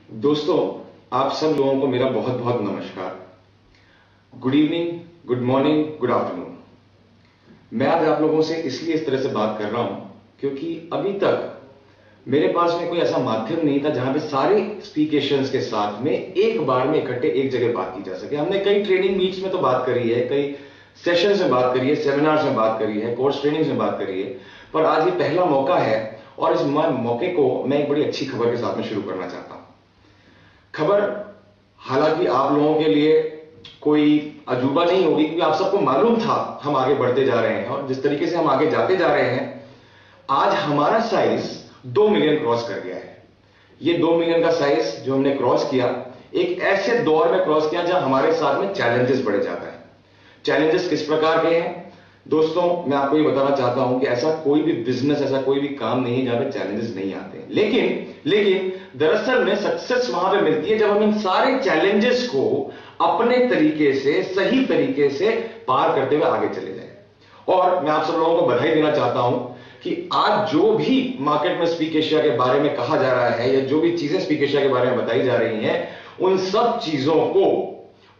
दोस्तों, आप सब लोगों को मेरा बहुत बहुत नमस्कार। Good evening, good morning, good afternoon. मैं आज आप लोगों से इसलिए इस तरह से बात कर रहा हूं क्योंकि अभी तक मेरे पास में कोई ऐसा माध्यम नहीं था जहां पे सारे स्पीकेशंस के साथ में एक बार में इकट्ठे एक जगह बात की जा सके। हमने कई ट्रेनिंग मीट्स में तो बात करी है, कई सेशंस में बात करी है, सेमिनार्स में बात करी है, कोर्स ट्रेनिंग्स में बात करी है, पर आज ये पहला मौका है और इस मौके को मैं एक बड़ी अच्छी खबर के साथ में शुरू करना चाहता हूं। खबर हालांकि आप लोगों के लिए कोई अजूबा नहीं होगी क्योंकि आप सबको मालूम था हम आगे बढ़ते जा रहे हैं और जिस तरीके से हम आगे जाते जा रहे हैं, आज हमारा साइज 2 मिलियन क्रॉस कर गया है। ये 2 मिलियन का साइज जो हमने क्रॉस किया, एक ऐसे दौर में क्रॉस किया जहां हमारे साथ में चैलेंजेस बढ़े जाता है। चैलेंजेस किस प्रकार के हैं दोस्तों, मैं आपको ये बताना चाहता हूं कि ऐसा कोई भी बिजनेस, ऐसा कोई भी काम नहीं है जहां पे चैलेंजेस नहीं आते। लेकिन दरअसल में सक्सेस वहां पे मिलती है जब हम इन सारे चैलेंजेस को अपने तरीके से, सही तरीके से पार करते हुए आगे चले जाए। और मैं आप सब लोगों को बधाई देना चाहता हूं कि आज जो भी मार्केट में स्पीक एशिया के बारे में कहा जा रहा है या जो भी चीजें स्पीक एशिया के बारे में बताई जा रही हैं, उन सब चीजों को,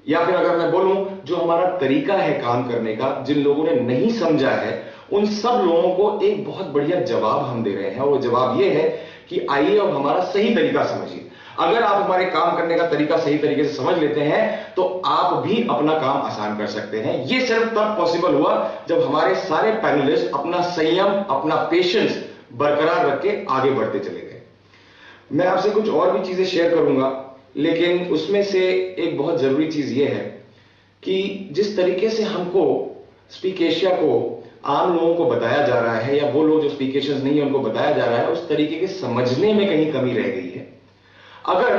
या फिर अगर मैं बोलूं जो हमारा तरीका है काम करने का, जिन लोगों ने नहीं समझा है, उन सब लोगों को एक बहुत बढ़िया जवाब हम दे रहे हैं। और वो जवाब ये है कि आइए अब हमारा सही तरीका समझिए। अगर आप हमारे काम करने का तरीका सही तरीके से समझ लेते हैं तो आप भी अपना काम आसान कर सकते हैं। यह सिर्फ तब पॉसिबल हुआ जब हमारे सारे पैनलिस्ट अपना संयम, अपना पेशेंस बरकरार रख के आगे बढ़ते चले गए। मैं आपसे कुछ और भी चीजें शेयर करूंगा, लेकिन उसमें से एक बहुत जरूरी चीज यह है कि जिस तरीके से हमको स्पीक एशिया को आम लोगों को बताया जा रहा है, या वो लोग जो स्पीकेशंस नहीं है उनको बताया जा रहा है, उस तरीके के समझने में कहीं कमी रह गई है। अगर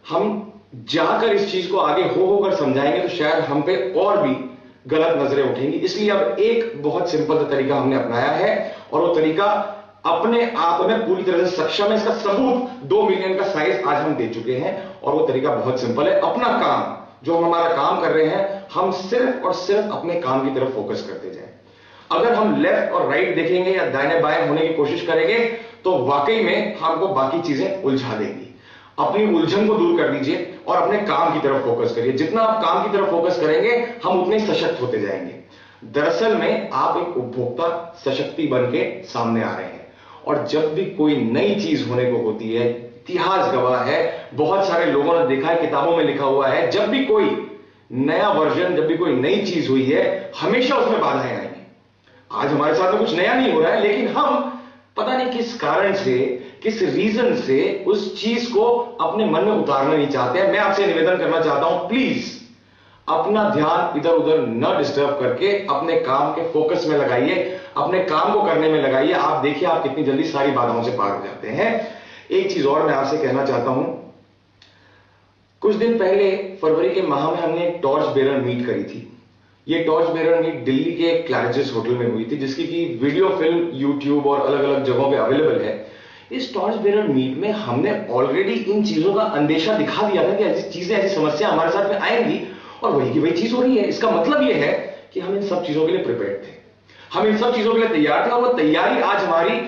हम जाकर इस चीज को आगे हो होकर समझाएंगे तो शायद हम पे और भी गलत नजरें उठेंगी। इसलिए अब एक बहुत सिंपल तरीका हमने अपनाया है और वो तरीका अपने आप में पूरी तरह से सक्षम है। इसका सबूत 2 मिलियन का साइज आज हम दे चुके हैं और वो तरीका बहुत सिंपल है। अपना काम, जो हम हमारा काम कर रहे हैं, हम सिर्फ और सिर्फ अपने काम की तरफ फोकस करते जाएं। अगर हम लेफ्ट और राइट देखेंगे या दाहिने बाएं होने की कोशिश करेंगे तो वाकई में हमको बाकी चीजें उलझा देंगी। अपनी उलझन को दूर कर दीजिए और अपने काम की तरफ फोकस करिए। जितना आप काम की तरफ फोकस करेंगे, हम उतने सशक्त होते जाएंगे। दरअसल में आप एक उपभोक्ता सशक्ति बन के सामने आ रहे हैं और जब भी कोई नई चीज होने को होती है, इतिहास गवाह है, बहुत सारे लोगों ने देखा है, किताबों में लिखा हुआ है, जब भी कोई नया वर्जन, जब भी कोई नई चीज हुई है, हमेशा उसमें बाधाएं आएंगी। आज हमारे साथ में कुछ नया नहीं हो रहा है, लेकिन हम पता नहीं किस कारण से, किस रीजन से उस चीज को अपने मन में उतारना नहीं चाहते हैं। मैं आपसे निवेदन करना चाहता हूं, प्लीज अपना ध्यान इधर उधर न डिस्टर्ब करके अपने काम के फोकस में लगाइए, अपने काम को करने में लगाइए। आप देखिए आप कितनी जल्दी सारी बाधाओं से पार हो जाते हैं। एक चीज और मैं आपसे कहना चाहता हूं, कुछ दिन पहले फरवरी के माह में हमने एक टॉर्च बेरर मीट करी थी। ये टॉर्च बेरर मीट दिल्ली के क्लैरिजेस होटल में हुई थी, जिसकी की वीडियो फिल्म यूट्यूब और अलग अलग जगहों पे अवेलेबल है। इस टॉर्च बेरर मीट में हमने ऑलरेडी इन चीजों का अंदेशा दिखा दिया था कि ऐसी चीजें, ऐसी समस्या हमारे साथ में आएंगी और वही की वही चीज हो रही है। इसका मतलब यह है कि हम इन सब चीजों के लिए प्रिपेयर्ड थे, हम इन सब चीजों के लिए तैयार थे और वो तैयारी आज हमारी,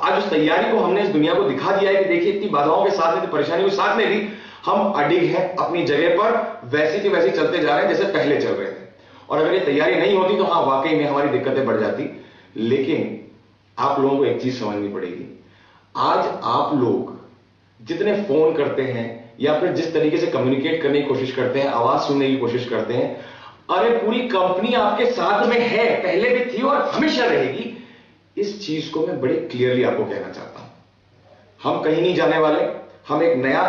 आज उस तैयारी को हमने इस दुनिया को दिखा दिया है कि देखिए इतनी बाधाओं के साथ में, परेशानियों के साथ में भी हम अडिग हैं अपनी जगह पर, वैसी की वैसी चलते जा रहे हैं जैसे पहले चल रहे थे। और अगर ये तैयारी नहीं होती तो हाँ, वाकई में हमारी दिक्कतें बढ़ जाती। लेकिन आप लोगों को एक चीज समझनी पड़ेगी, आज आप लोग जितने फोन करते हैं या फिर जिस तरीके से कम्युनिकेट करने की कोशिश करते हैं, आवाज सुनने की कोशिश करते हैं, अरे पूरी कंपनी आपके साथ में है, पहले भी थी और हमेशा रहेगी। इस चीज को मैं बड़े क्लियरली आपको कहना चाहता हूं। हम कहीं नहीं जाने वाले, हम एक नया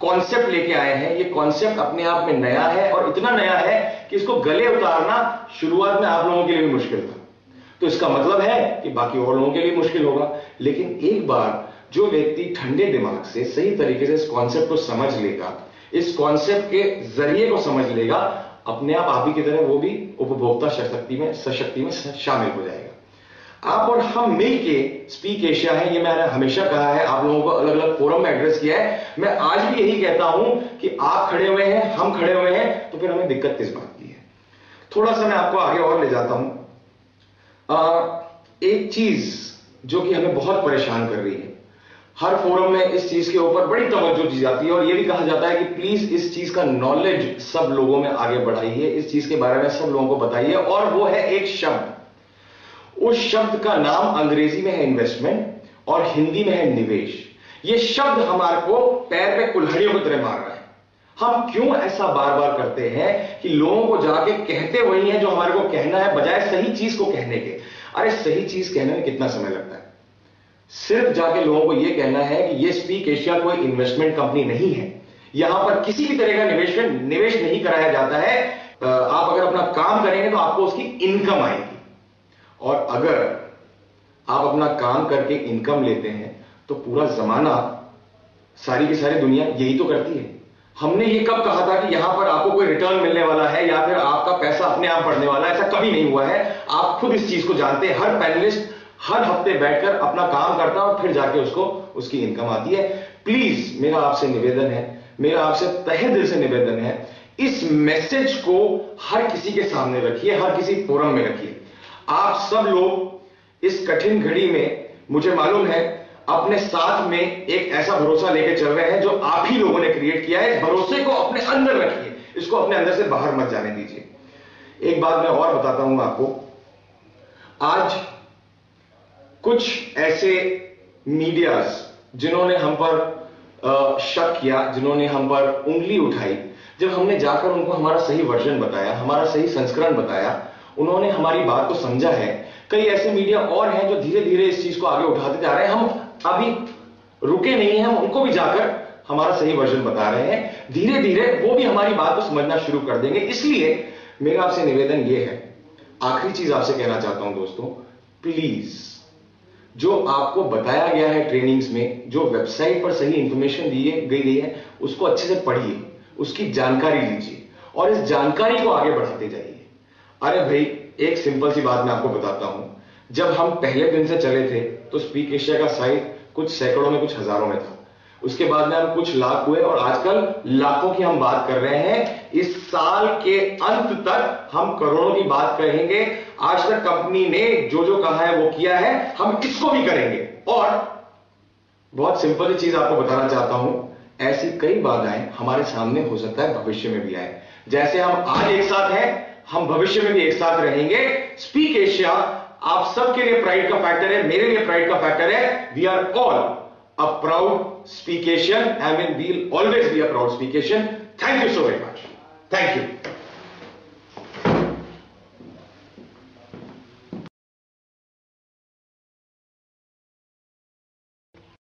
कॉन्सेप्ट लेके आए हैं। ये कॉन्सेप्ट अपने आप में नया है और इतना नया है कि इसको गले उतारना शुरुआत में आप लोगों के लिए भी मुश्किल था। तो इसका मतलब है कि बाकी और लोगों के लिए मुश्किल होगा। लेकिन एक बार जो व्यक्ति ठंडे दिमाग से सही तरीके से इस कॉन्सेप्ट को समझ लेगा, इस कॉन्सेप्ट के जरिए को समझ लेगा, अपने आप ही की तरह वो भी उपभोक्ता सशक्ति में शामिल हो जाएगा। आप और हम मिलके स्पीक एशिया है, ये मैंने हमेशा कहा है, आप लोगों को अलग अलग फोरम में एड्रेस किया है। मैं आज भी यही कहता हूं कि आप खड़े हुए हैं, हम खड़े हुए हैं, तो फिर हमें दिक्कत किस बात की है। थोड़ा सा मैं आपको आगे और ले जाता हूं। एक चीज जो कि हमें बहुत परेशान कर रही है, हर फोरम में इस चीज के ऊपर बड़ी तवज्जो दी जाती है और यह भी कहा जाता है कि प्लीज इस चीज का नॉलेज सब लोगों में आगे बढ़ाइए, इस चीज के बारे में सब लोगों को बताइए, और वो है एक शब्द। उस शब्द का नाम अंग्रेजी में है इन्वेस्टमेंट और हिंदी में है निवेश। यह शब्द हमारे को पैर पे कुल्हाड़ियों की तरह मार रहा है। हम क्यों ऐसा बार बार करते हैं कि लोगों को जाके कहते वही है जो हमारे को कहना है, बजाय सही चीज को कहने के। अरे सही चीज कहने में कितना समय लगता है? सिर्फ जाके लोगों को यह कहना है कि ये स्पीक एशिया कोई इन्वेस्टमेंट कंपनी नहीं है, यहां पर किसी भी तरह का निवेश नहीं कराया जाता है। आप अगर अपना काम करेंगे तो आपको उसकी इनकम आएगी, और अगर आप अपना काम करके इनकम लेते हैं तो पूरा जमाना, सारी की सारी दुनिया यही तो करती है। हमने ये कब कहा था कि यहां पर आपको कोई रिटर्न मिलने वाला है या फिर आपका पैसा अपने आप बढ़ने वाला है? ऐसा कभी नहीं हुआ है। आप खुद इस चीज को जानते हैं। हर पैनलिस्ट हर हफ्ते बैठकर अपना काम करता है और फिर जाके उसको उसकी इनकम आती है। प्लीज मेरा आपसे निवेदन है, मेरा आपसे तहे दिल से निवेदन है, इस मैसेज को हर किसी के सामने रखिए, हर किसी फोरम में रखिए। आप सब लोग इस कठिन घड़ी में, मुझे मालूम है, अपने साथ में एक ऐसा भरोसा लेके चल रहे हैं जो आप ही लोगों ने क्रिएट किया है। इस भरोसे को अपने अंदर रखिए, इसको अपने अंदर से बाहर मत जाने दीजिए। एक बात मैं और बताता हूं आपको। आज कुछ ऐसे मीडियाज जिन्होंने हम पर शक किया, जिन्होंने हम पर उंगली उठाई, जब हमने जाकर उनको हमारा सही वर्जन बताया, हमारा सही संस्करण बताया, उन्होंने हमारी बात को समझा है। कई ऐसे मीडिया और हैं जो धीरे धीरे इस चीज को आगे उठाते जा रहे हैं। हम अभी रुके नहीं हैं, हम उनको भी जाकर हमारा सही वर्जन बता रहे हैं। धीरे धीरे वो भी हमारी बात को समझना शुरू कर देंगे। इसलिए मेरा आपसे निवेदन यह है, आखिरी चीज आपसे कहना चाहता हूं दोस्तों, प्लीज जो आपको बताया गया है ट्रेनिंग्स में, जो वेबसाइट पर सही इंफॉर्मेशन दी गई है, उसको अच्छे से पढ़िए, उसकी जानकारी लीजिए और इस जानकारी को आगे बढ़ाते जाइए। अरे भाई, एक सिंपल सी बात मैं आपको बताता हूं। जब हम पहले दिन से चले थे तो स्पीक एशिया का साइट कुछ सैकड़ों में, कुछ हजारों में था। उसके बाद में हम कुछ लाख हुए और आजकल लाखों की हम बात कर रहे हैं। इस साल के अंत तक हम करोड़ों की बात करेंगे। आज तक कंपनी ने जो जो कहा है वो किया है, हम इसको भी करेंगे। और बहुत सिंपल सी चीज आपको बताना चाहता हूं, ऐसी कई बाधाएं हमारे सामने हो सकता है भविष्य में भी आए। जैसे हम आज एक साथ हैं, हम भविष्य में भी एक साथ रहेंगे। स्पीक एशिया आप सबके लिए प्राइड का फैक्टर है, मेरे लिए प्राइड का फैक्टर है। We are all a proud Speak Asian. I mean, we'll always be a proud Speak Asian. Thank you so very much. Thank you.